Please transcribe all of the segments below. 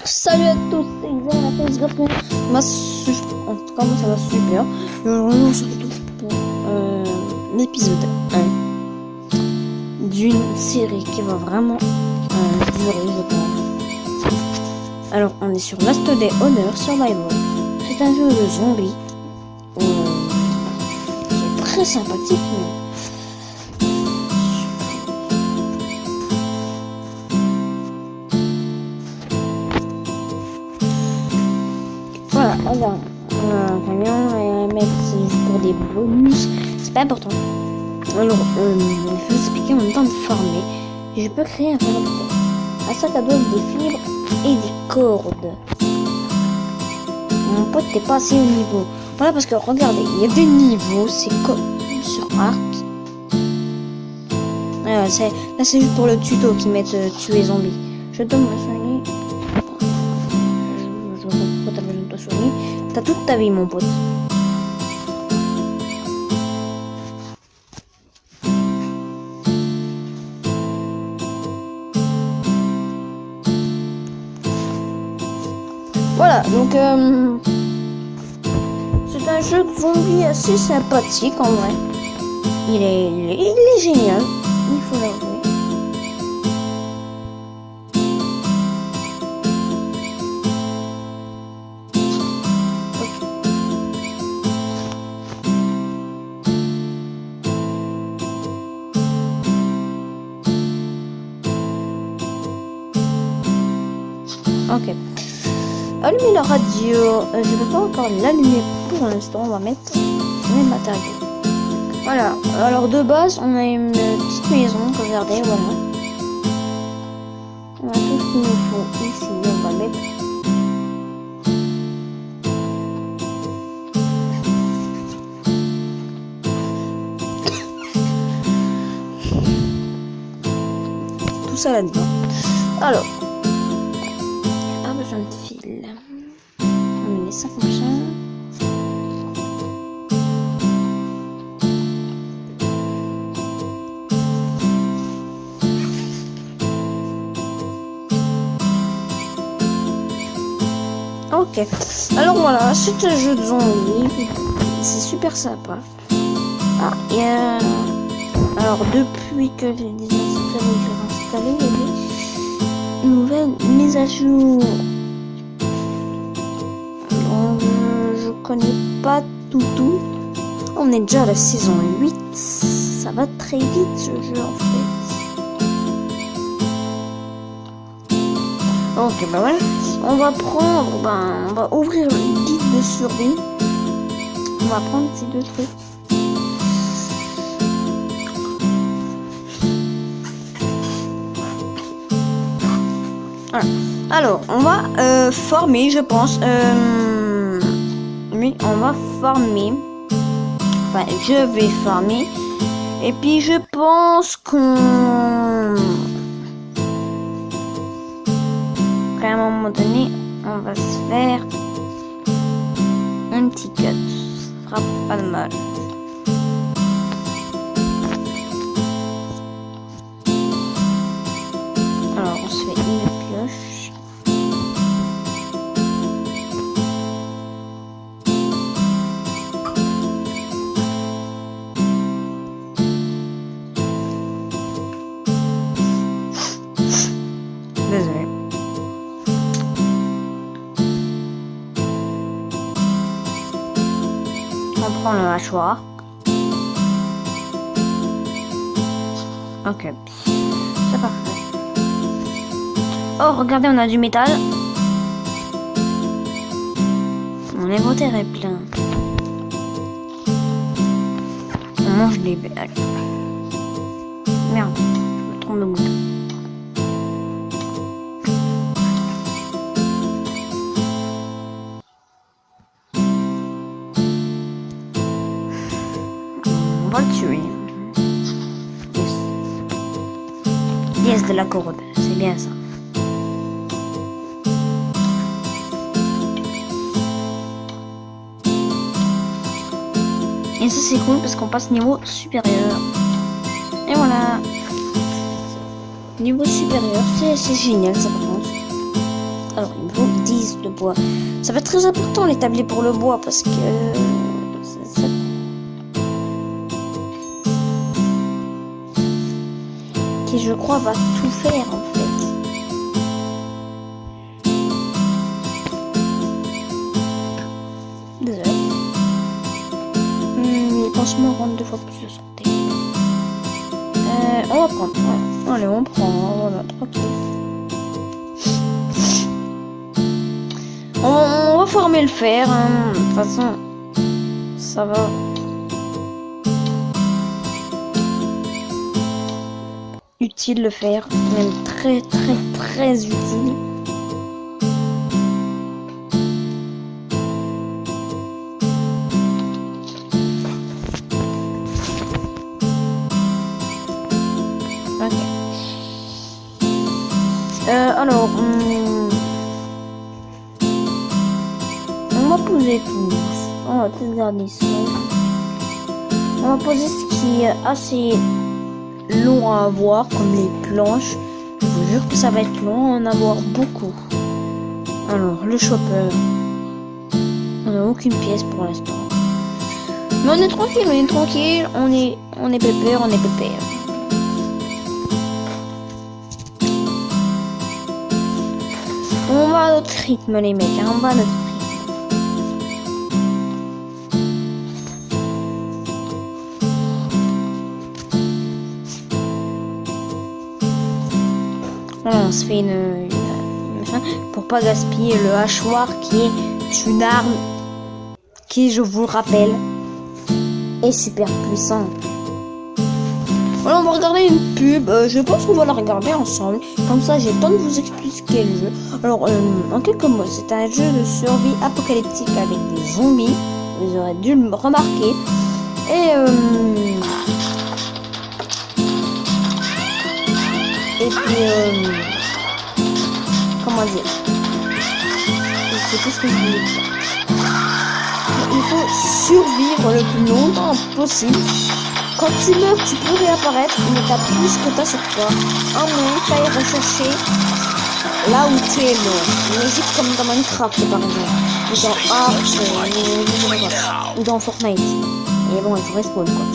Salut à tous, c'est Xavier, j'espère que en tout cas moi ça va super. Je se retrouve pour l'épisode 1 d'une série qui va vraiment durer, je pense. Alors on est sur Last Day Honor Survival. C'est un jeu de zombies qui est très sympathique. Voilà, alors, un camion, mais c'est juste pour des bonus, c'est pas important. Alors, il faut expliquer en même temps de farmer. Je peux créer un farm. À ça, t'as besoin des fibres et des cordes. Mon pote, t'es pas assez au niveau. Voilà, parce que regardez, il y a des niveaux, c'est comme sur Arc. Là, c'est juste pour le tuto qui met tuer zombies. Je donne ma soigner. T'as toute ta vie, mon pote. Voilà, donc c'est un jeu de zombies assez sympathique en vrai. Il est génial, il faut l'avouer. Ok. Allumer la radio. Je ne peux pas encore l'allumer pour l'instant. On va mettre les matériaux. Voilà. Alors de base, on a une petite maison. Regardez, voilà. On a tout ce qu'il nous faut ici. On va mettre. Tout ça là-dedans. Alors. Besoin de fil. On met ça comme ça. Ok. Alors voilà, c'est un jeu de zombies. C'est super sympa. Ah, il y a... Alors depuis que j'ai installé, il y a des nouvelles mises à jour. Donc je connais pas tout. On est déjà à la saison 8. Ça va très vite ce jeu en fait. Ok, bah voilà. On va prendre, on va ouvrir le guide de survie. On va prendre ces deux trucs. Voilà. Alors, on va former, je pense. Oui, on va former. Enfin, je vais former. Et puis, je pense qu'on... qu'à un moment donné, on va se faire un petit cut. Ça fera pas de mal. Alors, on se fait une pioche. Désolé. On prend le hachoir. Ok. C'est parfait. Oh, regardez, on a du métal. Mon inventaire est plein. On mange des belles. Merde, je me trompe de goût. On va le tuer. Yes, de la corde, c'est bien ça. Et ça c'est cool parce qu'on passe niveau supérieur. Et voilà. Niveau supérieur, c'est génial ça par contre. Alors, il me faut 10 de bois. Ça va être très important l'établir pour le bois parce que... qui, je crois, va tout faire en fait. Désolé. Les pansements rendent 2 fois plus de santé. On va prendre. Ouais. Allez, on prend. Voilà, tranquille. On va former le fer. Hein. De toute façon, ça va. Utile le fer. Même très utile. Alors, on va poser tout. On va tout garder ça. On va poser ce qui est assez long à avoir, comme les planches. Je vous jure que ça va être long à en avoir beaucoup. Alors, le chopper. On n'a aucune pièce pour l'instant. Mais on est tranquille, on est tranquille. On est pépère, on est pépère. On va à notre rythme les mecs, hein, on va à notre rythme. Voilà, on se fait une pour pas gaspiller le hachoir qui est une arme qui, je vous le rappelle, est super puissant. Voilà, on va regarder une pub. Je pense qu'on va la regarder ensemble. Comme ça, j'ai le temps de vous expliquer le jeu. Alors, en quelques mots, c'est un jeu de survie apocalyptique avec des zombies. Vous aurez dû le remarquer. Et puis, comment dire? C'est tout ce que je voulais dire. Il faut survivre le plus longtemps possible. Quand tu meurs, tu peux réapparaître, mais t'as plus que t'as sur toi. À moins que t'ailles rechercher là où tu es mort. Logique comme dans Minecraft, par exemple. Ou dans Ark, ou dans Fortnite. Et bon, il faut respawn, quoi.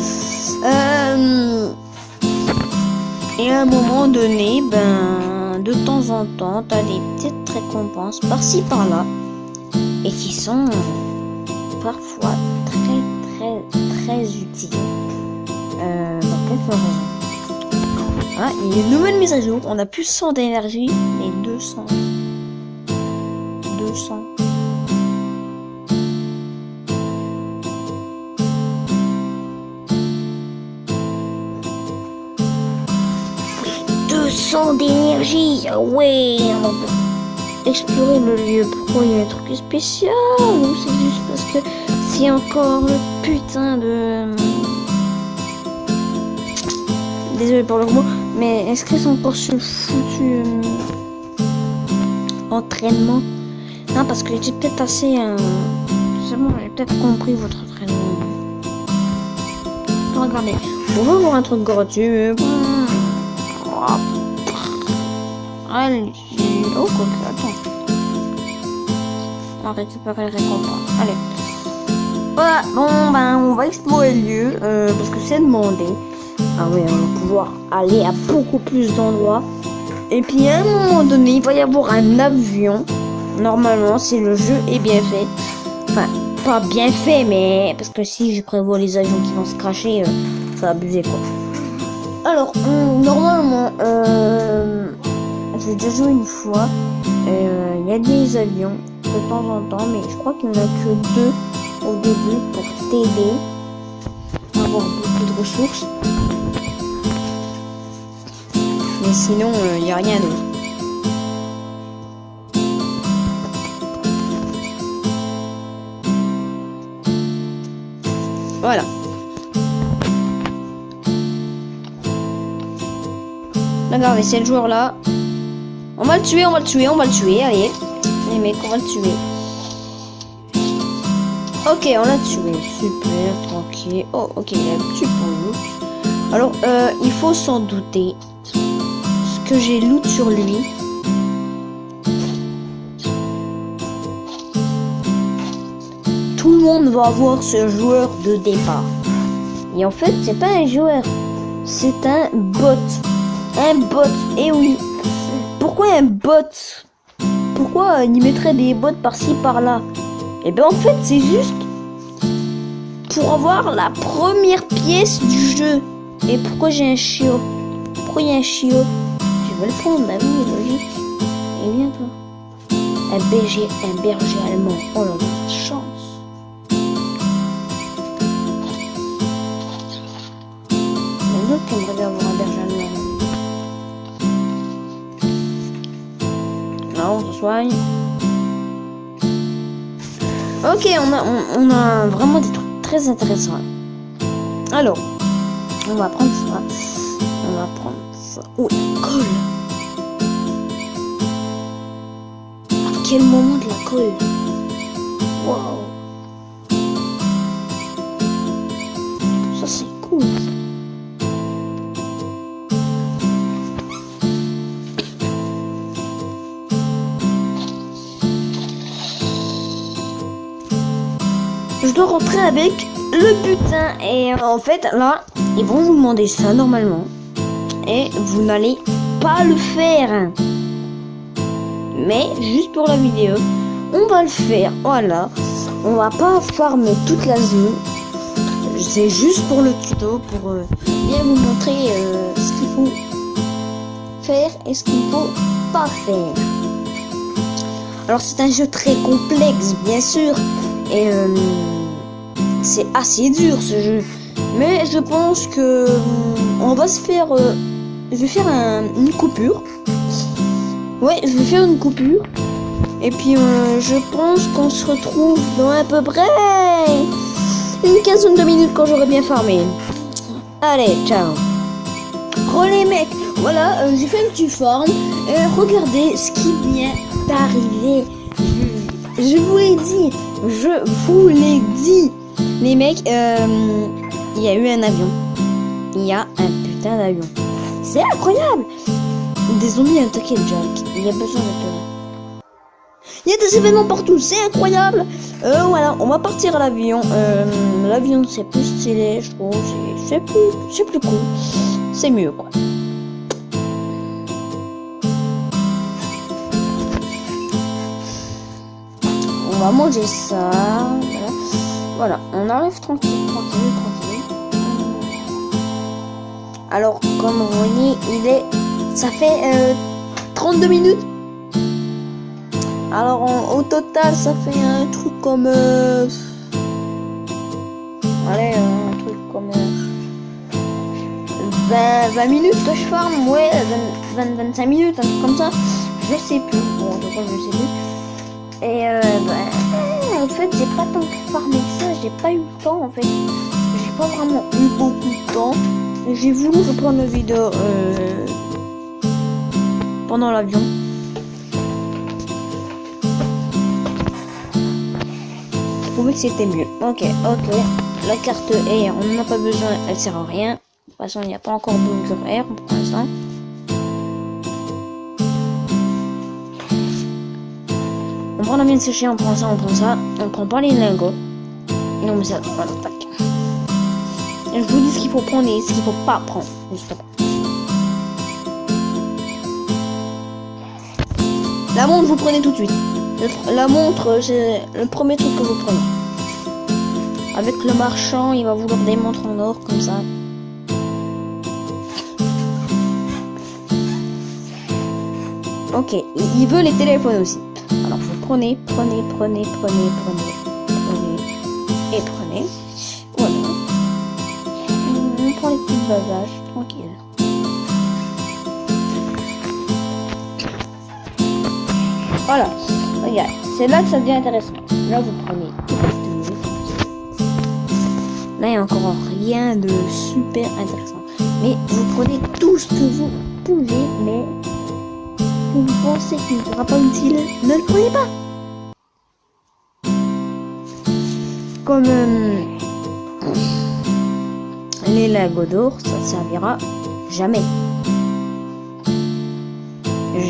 Et à un moment donné, ben, de temps en temps, t'as des petites récompenses par-ci, par-là. Et qui sont parfois très utiles. Dans quelques raisons. Ah, il y a une nouvelle mise à jour. On a plus 100 d'énergie et 200. 200 d'énergie. Ouais, on peut explorer le lieu. Pourquoi il y a un truc spécial? Ou c'est juste parce que c'est encore le putain de... Désolé pour le mot, mais est-ce que c'est encore sur le foutu entraînement? Non, parce que j'ai peut-être assez... C'est bon, j'ai peut-être compris votre entraînement. Regardez, on va voir un truc gratuit, mais bon... Allez, oh quoi, attends. On va récupérer les récompenses. Allez. Voilà, bon, ben, on va explorer le lieu, parce que c'est demandé. Ah ouais, on va pouvoir aller à beaucoup plus d'endroits. Et puis à un moment donné, il va y avoir un avion. Normalement, si le jeu est bien fait. Enfin, pas bien fait, mais... Parce que si je prévois les avions qui vont se cracher, ça va abuser, quoi. Alors, normalement, j'ai déjà joué une fois. Il y a des avions de temps en temps, mais je crois qu'il n'y en a que 2 au début pour t'aider à avoir beaucoup de ressources. Mais sinon, il n'y a rien d'autre. Voilà. Regardez, c'est le joueur là. On va le tuer, allez. Les mecs, on va le tuer. Ok, on l'a tué. Super, tranquille. Oh, ok, il a un petit peu. Alors, il faut s'en douter. Ce que j'ai loot sur lui. tout le monde va avoir ce joueur de départ. Et en fait, c'est pas un joueur, c'est un bot. Un bot, et oui. Pourquoi un bot? Pourquoi il mettrait des bots par-ci par-là? Et ben en fait, c'est juste pour avoir la première pièce du jeu. Et pourquoi j'ai un chiot? Pourquoi il y a un chiot? Je vais le prendre, bah oui, logique. Et bien toi. Un berger allemand. Oh là là, chance. Il y a d'autres qui aimeraient bien avoir un berger allemand. Là, on se soigne. Ok, on a vraiment des trucs très intéressants. Alors, on va prendre ça. On va prendre ça. Oh, la colle. À quel moment de la colle? Waouh. Ça, c'est cool. Je dois rentrer avec le butin. Et en fait, là, ils vont vous demander ça normalement. Et vous n'allez pas le faire. Mais juste pour la vidéo, on va le faire. Voilà. On va pas farmer toute la zone. C'est juste pour le tuto, pour bien vous montrer ce qu'il faut faire et ce qu'il faut pas faire. Alors c'est un jeu très complexe, bien sûr. Et c'est assez dur ce jeu. Mais je pense que on va se faire... je vais faire une coupure. Ouais, je vais faire une coupure. Et puis je pense qu'on se retrouve dans à peu près une quinzaine de minutes quand j'aurai bien farmé. Allez, ciao. Oh les mecs, voilà, j'ai fait un petit farm. Regardez ce qui vient d'arriver. Je vous l'ai dit. Je vous l'ai dit. Les mecs, il y a eu un avion. Il y a un putain d'avion. C'est incroyable. Des zombies ont attaqué Jack. Il y a besoin de toi. Il y a des événements partout. C'est incroyable. Voilà, on va partir à l'avion. L'avion c'est plus stylé, je trouve. C'est plus cool. C'est mieux quoi. On va manger ça. Voilà, on arrive tranquille. Alors, comme vous voyez, ça fait 32 minutes. Alors, au total, ça fait un truc comme... allez, un truc comme... 20 minutes que je farme, ouais, 25 minutes, un truc comme ça. Je sais plus. Bon, en tout cas, je sais plus. Et en fait, j'ai pas tant farmé que ça. J'ai pas eu le temps, en fait. J'ai pas vraiment eu beaucoup de temps. J'ai voulu reprendre la vidéo pendant l'avion. Je trouvais que c'était mieux. Ok. La carte air, on n'en a pas besoin, elle sert à rien. De toute façon, il n'y a pas encore de bunker air pour l'instant. On prend la viande séchée, on prend ça. On prend pas les lingots. Non, mais ça, voilà, tac. Je vous dis ce qu'il faut prendre et ce qu'il faut pas prendre, justement. La montre, vous prenez tout de suite. La montre, c'est le premier truc que vous prenez. Avec le marchand, il va vouloir des montres en or, comme ça. Ok, il veut les téléphones aussi. Alors, vous prenez. Et prenez. Voilà. On prend les petites bagages, tranquille. Voilà, regarde, c'est là que ça devient intéressant. Là, vous prenez. Là, il n'y a encore rien de super intéressant. Mais vous prenez tout ce que vous pouvez, mais si vous pensez qu'il ne sera pas utile, ne le prenez pas. Comme les lingots d'or, ça ne servira jamais.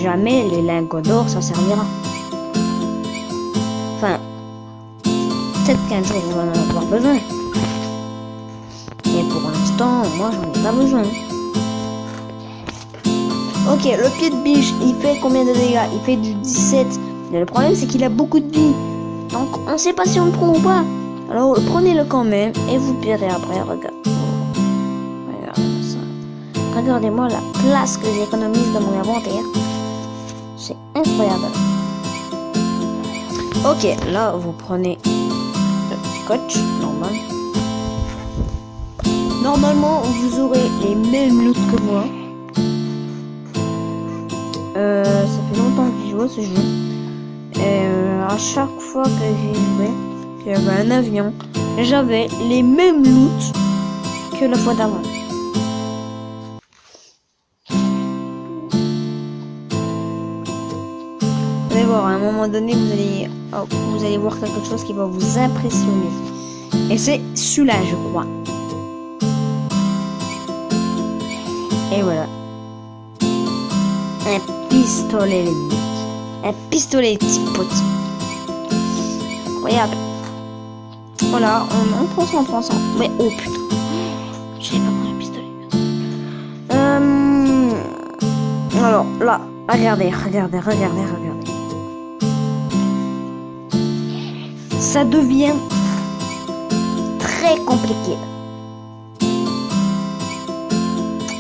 Jamais les lingots d'or, ça servira. Enfin, peut-être qu'un jour on va en avoir besoin. Et pour l'instant, moi j'en ai pas besoin. Ok, le pied de biche, il fait combien de dégâts? Il fait du 17. Mais le problème, c'est qu'il a beaucoup de vie. Donc, on sait pas si on le prend ou pas. Alors, prenez-le quand même et vous paierez après. Regarde. Regardez ça. Regardez-moi la place que j'économise dans mon inventaire. C'est incroyable. Ok, là, vous prenez le scotch, normal. Normalement, vous aurez les mêmes loot que moi. Ça fait longtemps que j'y joue à ce jeu. Et à chaque fois que j'ai joué, qu'il y avait un avion, j'avais les mêmes loots que la fois d'avant. Vous allez voir, à un moment donné, vous allez voir quelque chose qui va vous impressionner. Et c'est celui-là, je crois. Et voilà. Un pistolet, les mecs. Un pistolet, petit pote. Regarde. Voilà, on prend ça. Mais oh putain. J'ai pas pris le pistolet. Alors là, regardez. Ça devient très compliqué.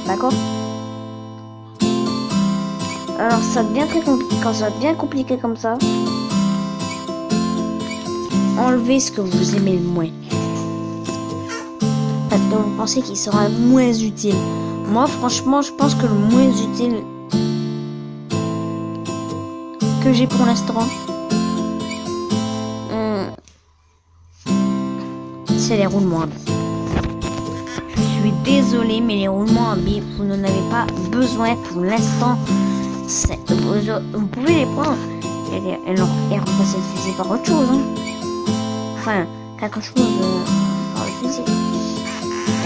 D'accord? Alors ça devient très compliqué. Quand ça devient compliqué comme ça, enlevez ce que vous aimez le moins. Parce que vous pensez qu'il sera moins utile. Moi franchement, je pense que le moins utile que j'ai pour l'instant, c'est les roulements à billes. Je suis désolée, mais les roulements à billes, vous n'en avez pas besoin pour l'instant. Vous pouvez les prendre et remplacer le fusil par autre chose. Hein. Enfin, quelque chose par le fusil.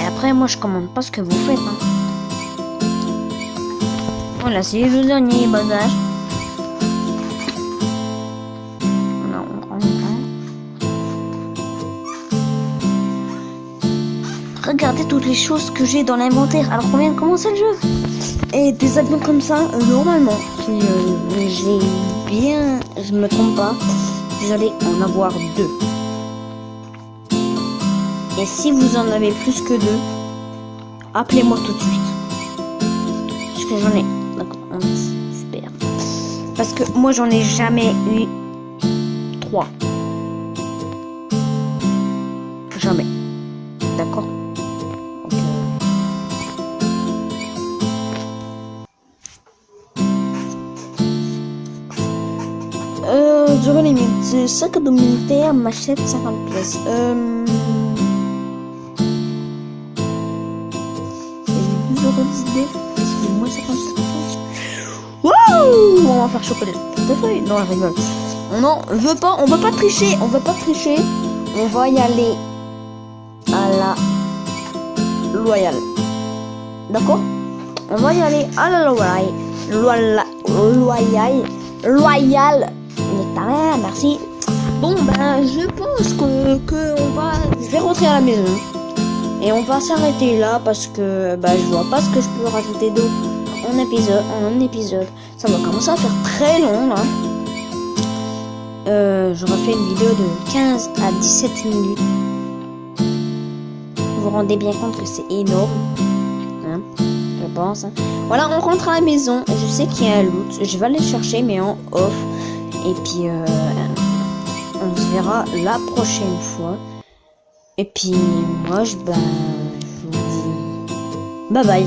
Et après, moi, je commande pas ce que vous faites. Hein. Voilà, c'est le dernier bagage. Voilà, on prend regardez toutes les choses que j'ai dans l'inventaire. Alors, on vient de commencer le jeu. Et des avions comme ça, normalement, si je me trompe pas, vous allez en avoir 2. Et si vous en avez plus que 2, appelez-moi tout de suite. Parce que j'en ai. D'accord, super. Parce que moi j'en ai jamais eu 3. Jamais. D'accord? Durant les minutes, 5 de militaire m'achète 50 pièces. J'ai 12 € d'idée. Excusez-moi, 50 pièces. Wouh! On va faire choper le portefeuille. Non, je rigole. On n'en veut pas, on va pas tricher. On va y aller à la loyale. D'accord? On va y aller à la loyale. Merci. Bon ben je pense je vais rentrer à la maison et on va s'arrêter là parce que je vois pas ce que je peux rajouter d'autre en épisode. Ça va commencer à faire très long là. J'aurais fait une vidéo de 15 à 17 minutes. Vous vous rendez bien compte que c'est énorme, hein, je pense. Hein. Voilà, on rentre à la maison. Je sais qu'il y a un loot. Je vais aller le chercher mais en off. Et puis, on se verra la prochaine fois. Et puis, moi, je vous dis bye bye.